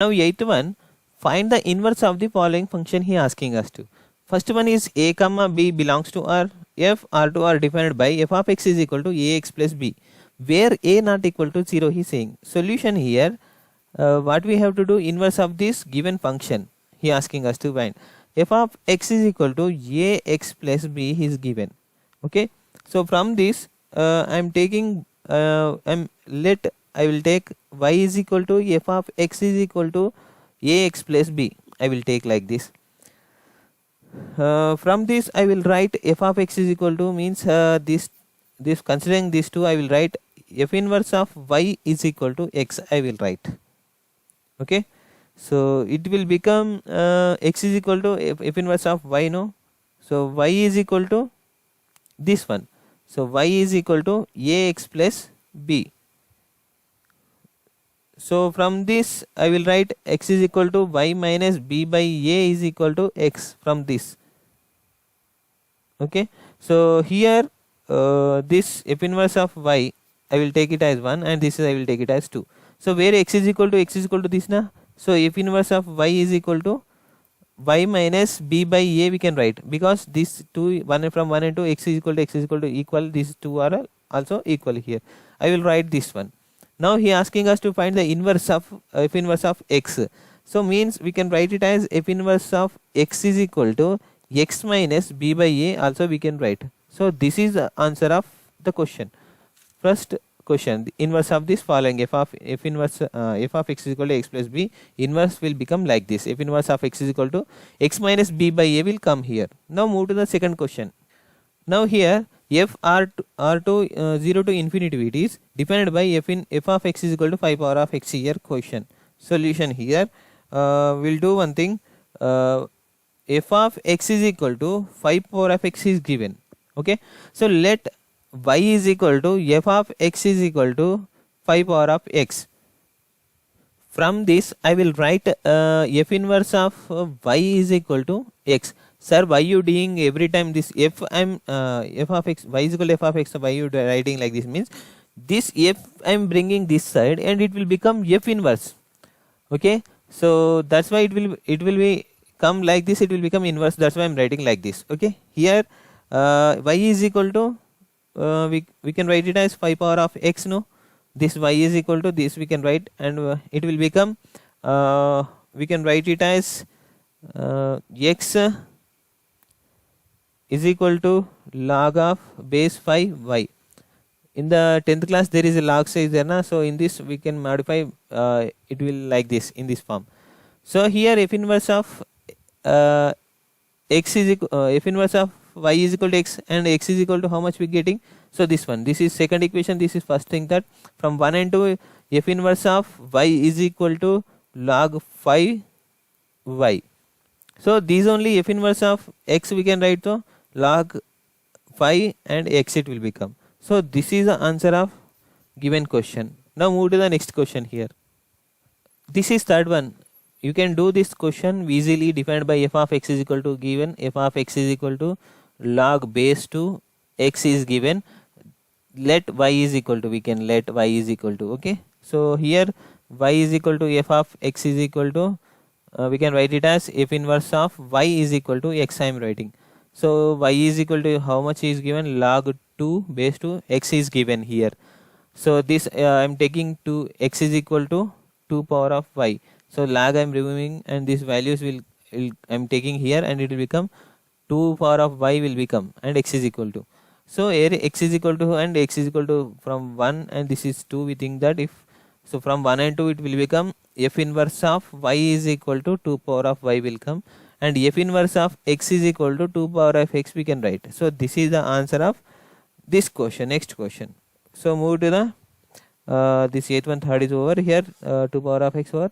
Now eighth one, find the inverse of the following function he asking us to. First one is a comma b belongs to R. F R2 are defined by f of x is equal to ax plus b, where a not equal to 0 he is saying. Solution here, what we have to do, inverse of this given function he asking us to find. F of x is equal to ax plus b is given. Okay, so from this I am taking I will take y is equal to f of x is equal to ax plus b. I will take like this. From this I will write f of x is equal to means this considering these two I will write f inverse of y is equal to x I will write. Okay, so it will become x is equal to f inverse of y, no, so y is equal to this one, so y is equal to ax plus b. So from this I will write x is equal to y minus b by a is equal to x from this. Okay, so here this f inverse of y I will take it as 1 and this I will take it as 2. So where x is equal to this na, so f inverse of y is equal to y minus b by a we can write, because these two, one from 1 and 2, x is equal to equal, these two are also equal here. I will write this one. Now he asking us to find the inverse of f inverse of x. So means we can write it as f inverse of x is equal to x minus b by a also we can write. So this is the answer of the question. First question, the inverse of this following f of x is equal to x plus b, inverse will become like this. F inverse of x is equal to x minus b by a will come here. Now move to the second question. Now here f r2 0 to infinity it is defined by f of x is equal to 5 power of x here question. Solution here, we'll do one thing, f of x is equal to 5 power of x is given. Okay, so let y is equal to f of x is equal to 5 power of x. From this I will write f inverse of y is equal to x. Sir, why you doing every time this f of x, y is equal to f of x, so why you writing like this, means this f I am bringing this side and it will become f inverse. Okay, so that's why it will be come like this, it will become inverse, that's why I am writing like this. Okay, here y is equal to we can write it as 5 power of x, no, this y is equal to this we can write, and it will become we can write it as x is equal to log of base 5 y. In the 10th class there is a log size there na, so in this we can modify it will like this in this form. So here f inverse of x is f inverse of y is equal to x and x is equal to how much we getting, so this one, this is second equation, this is first thing, that from 1 and 2 f inverse of y is equal to log 5 y. So these only f inverse of x we can write to log 5 and x it will become. So this is the answer of given question. Now move to the next question here. This is third one. You can do this question easily, defined by f of x is equal to given, f of x is equal to log base 2 x is given, let y is equal to, we can let y is equal to. Okay, so here y is equal to f of x is equal to we can write it as f inverse of y is equal to x I am writing. So y is equal to how much is given, log 2 base 2 x is given here. So this I am taking to x is equal to 2 power of y. So log I am removing and these values will I am taking here and it will become 2 power of y will become, and x is equal to. So here x is equal to and x is equal to from 1 and this is 2, we think that if so from 1 and 2 it will become f inverse of y is equal to 2 power of y will come, and f inverse of x is equal to 2 power of x we can write. So this is the answer of this question. Next question. So move to the this 8th one, third is over here, 2 power of x over